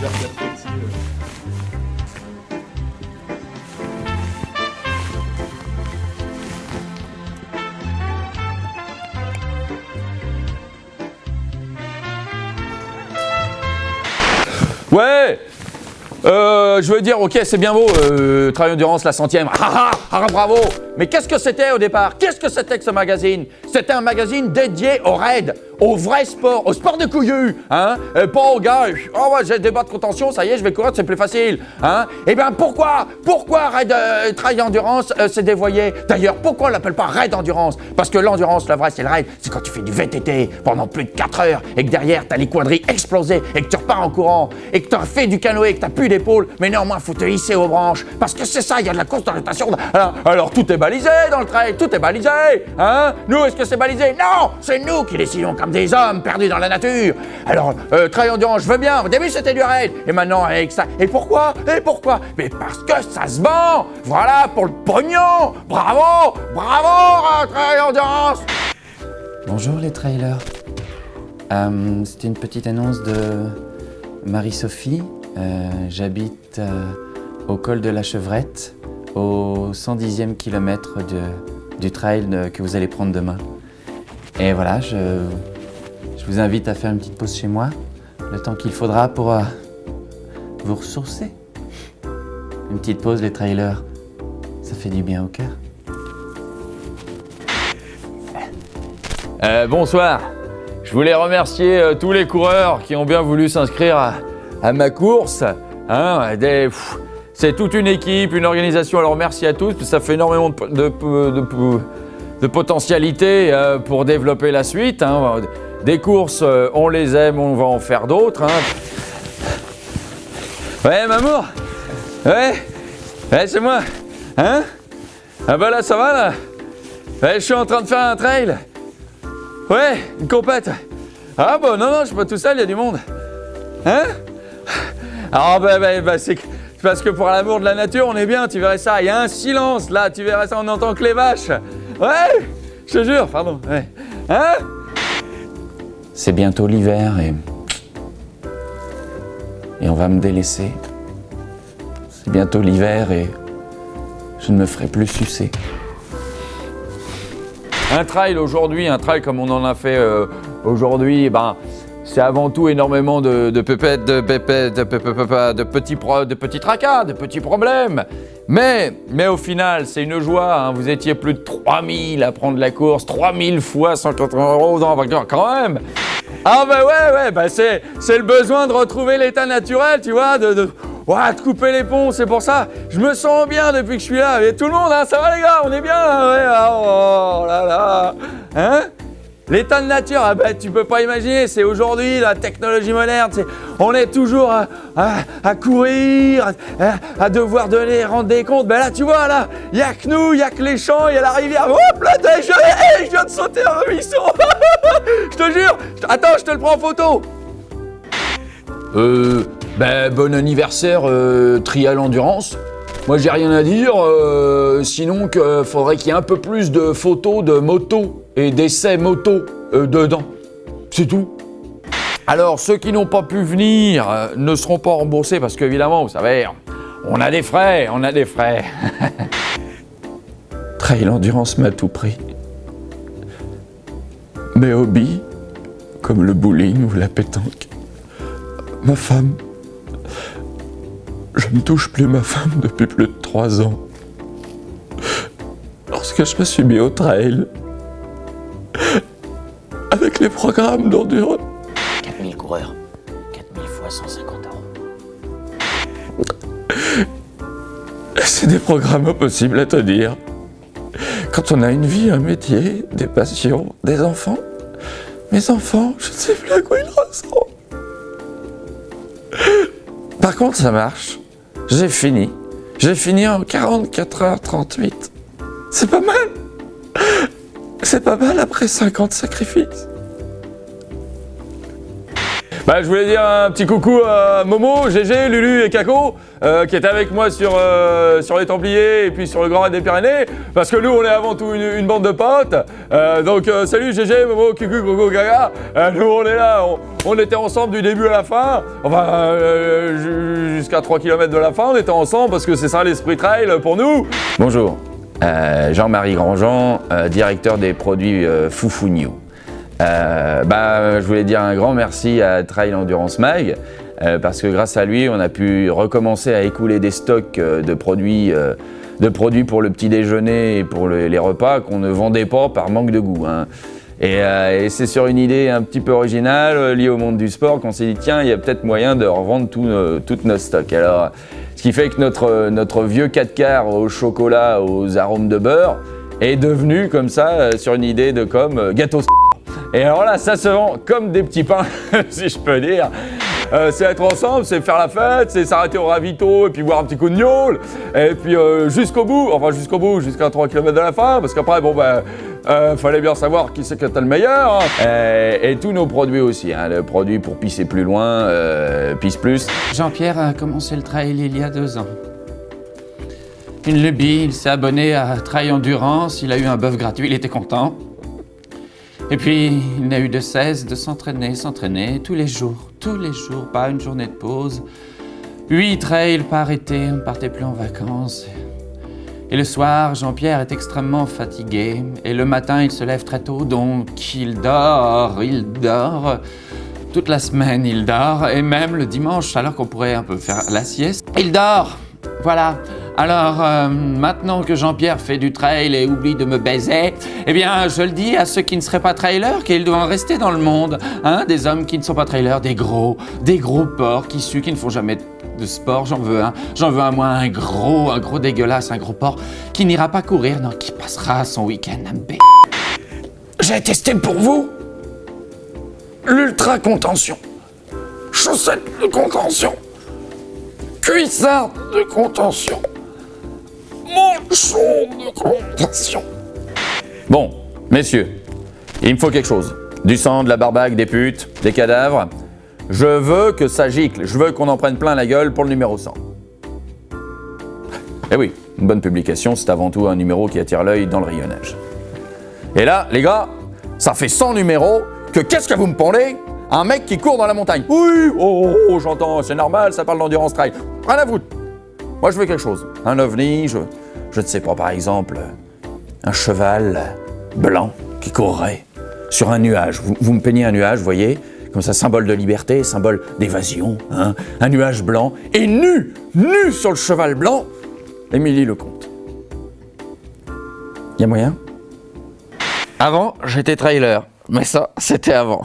Ouais, je veux dire, ok, c'est bien beau, Trail Endurance, la 100e, bravo. Mais qu'est-ce que c'était au départ? Qu'est-ce que c'était que ce magazine? C'était un magazine dédié au raid, au vrai sport, au sport de couillu, hein? Pas aux gars, oh ouais, j'ai des bas de contention, ça y est, je vais courir, c'est plus facile, hein? Eh bien, pourquoi Raid Trail Endurance s'est dévoyé? D'ailleurs, pourquoi on l'appelle pas Raid Endurance? Parce que l'endurance, le vrai, c'est le raid, c'est quand tu fais du VTT pendant plus de 4 heures et que derrière, t'as les quadrilles explosés et que tu repars en courant et que t'as fait du canoë et que t'as plus d'épaule, mais néanmoins, faut te hisser aux branches parce que c'est ça, il y a de la course d'orientation. Alors, tout est balisé dans le trail, tout est balisé, hein? Nous, est-ce que c'est balisé? Non, c'est nous qui décidons comme des hommes perdus dans la nature. Alors, Trail Endurance, je veux bien, au début c'était du raid, et maintenant avec ça. Et pourquoi? Mais parce que ça se vend. Voilà, pour le pognon. Bravo, Trail Endurance. Bonjour les trailers. C'est une petite annonce de Marie-Sophie. J'habite au col de la Chevrette, au 110e kilomètre du trail que vous allez prendre demain. Et voilà, je vous invite à faire une petite pause chez moi, le temps qu'il faudra pour vous ressourcer. Une petite pause, les trailers, ça fait du bien au cœur. Bonsoir. Je voulais remercier tous les coureurs qui ont bien voulu s'inscrire à ma course. Hein, c'est toute une équipe, une organisation. Alors merci à tous, ça fait énormément de potentialité pour développer la suite. Hein. Des courses, on les aime, on va en faire d'autres. Hein. Ouais, Mamour. Ouais, c'est moi. Hein? Ah bah là, ça va là. Ouais, je suis en train de faire un trail. Ouais, une compète. Ah bah non, je suis pas tout seul, il y a du monde. Hein? Alors bah c'est parce que pour l'amour de la nature, on est bien, tu verrais ça. Il y a un silence là, tu verrais ça, on n'entend que les vaches. Ouais, je te jure, pardon. Ouais. Hein? C'est bientôt l'hiver et on va me délaisser. C'est bientôt l'hiver et je ne me ferai plus sucer. Un trail aujourd'hui, un trail comme on en a fait aujourd'hui, c'est avant tout énormément de petits tracas, de petits problèmes. Mais au final, c'est une joie. Hein. Vous étiez plus de 3000 à prendre la course, 3000 fois 180 €. Non, quand même. Ah ouais, c'est le besoin de retrouver l'état naturel, tu vois, de couper les ponts, c'est pour ça. Je me sens bien depuis que je suis là. Et tout le monde, hein, ça va les gars, on est bien là, ouais, oh là là. Hein? L'état de nature, tu peux pas imaginer, c'est aujourd'hui la technologie moderne, on est toujours à courir, à devoir rendre des comptes. Ben là, tu vois, là, il n'y a que nous, il n'y a que les champs, il y a la rivière. Hop là, je viens de sauter un ruisseau. Je te jure, attends, je te le prends en photo. Bon anniversaire, Trial Endurance. Moi, j'ai rien à dire, sinon qu'il faudrait qu'il y ait un peu plus de photos de motos et d'essais motos dedans. C'est tout. Alors, ceux qui n'ont pas pu venir ne seront pas remboursés parce qu'évidemment, vous savez, on a des frais. Trail Endurance m'a tout pris. Mes hobbies, comme le bowling ou la pétanque. Ma femme. Je ne touche plus ma femme depuis plus de 3 ans. Lorsque je me suis mis au trail, avec les programmes d'endurance. 4000 coureurs, 4000 fois 150 €. C'est des programmes impossibles à te dire. Quand on a une vie, un métier, des passions, des enfants. Mes enfants, je ne sais plus à quoi ils ressemblent. Par contre, ça marche. J'ai fini en 44h38. C'est pas mal. C'est pas mal après 50 sacrifices. Bah, je voulais dire un petit coucou à Momo, Gégé, Lulu et Kako, qui étaient avec moi sur les Templiers et puis sur le Grand Raid des Pyrénées, parce que nous, on est avant tout une bande de potes. Donc, salut Gégé, Momo, Kuku, Gogo, Gaga. Nous, on est là, on était ensemble du début à la fin. Enfin, jusqu'à 3 km de la fin, on était ensemble parce que c'est ça l'esprit trail pour nous. Bonjour, Jean-Marie Grandjean, directeur des produits Foufou New. Je voulais dire un grand merci à Trail Endurance Mag parce que grâce à lui, on a pu recommencer à écouler des stocks de produits pour le petit déjeuner et pour les repas qu'on ne vendait pas par manque de goût. Hein. Et c'est sur une idée un petit peu originale liée au monde du sport qu'on s'est dit tiens, il y a peut-être moyen de revendre toutes nos stocks. Alors, ce qui fait que notre vieux 4 quarts au chocolat aux arômes de beurre est devenu comme ça sur une idée de comme gâteau. Et alors là, ça se vend comme des petits pains, si je peux dire. C'est être ensemble, c'est faire la fête, c'est s'arrêter au ravito et puis boire un petit coup de gnôle. Et puis jusqu'à 3 km de la fin, parce qu'après, fallait bien savoir qui c'est qui a le meilleur. Hein. Et tous nos produits aussi, hein, le produit pour pisser plus loin, pisse plus. Jean-Pierre a commencé le trail il y a 2 ans. Une lubie, il s'est abonné à Trail Endurance, il a eu un bœuf gratuit, il était content. Et puis, il n'a eu de cesse de s'entraîner tous les jours, pas une journée de pause. 8 trails par été, on ne partait plus en vacances. Et le soir, Jean-Pierre est extrêmement fatigué. Et le matin, il se lève très tôt, donc il dort. Toute la semaine, il dort. Et même le dimanche, alors qu'on pourrait un peu faire la sieste, il dort. Voilà. Alors, maintenant que Jean-Pierre fait du trail et oublie de me baiser, eh bien, je le dis à ceux qui ne seraient pas trailers qu'ils doivent rester dans le monde. Hein, des hommes qui ne sont pas trailers, des gros porcs qui ne font jamais de sport. J'en veux un, moi, un gros dégueulasse, un gros porc qui n'ira pas courir, non, qui passera son week-end à me b***. J'ai testé pour vous l'ultra contention, chaussettes de contention, cuissards de contention, manchon de contention. Bon, messieurs, il me faut quelque chose. Du sang, de la barbaque, des putes, des cadavres. Je veux que ça gicle, je veux qu'on en prenne plein la gueule pour le numéro 100. Eh oui, une bonne publication, c'est avant tout un numéro qui attire l'œil dans le rayonnage. Et là, les gars, ça fait 100 numéros que qu'est-ce que vous me pondez? Un mec qui court dans la montagne. Oui, j'entends, c'est normal, ça parle d'endurance trail. Rien à foutre. Moi, je veux quelque chose. Un ovni, je ne sais pas, par exemple, un cheval blanc qui courrait sur un nuage. Vous me peignez un nuage, vous voyez, comme ça, symbole de liberté, symbole d'évasion. Hein, un nuage blanc et nu sur le cheval blanc, Émilie Lecomte. Y a moyen? Avant, j'étais trailer, mais ça, c'était avant.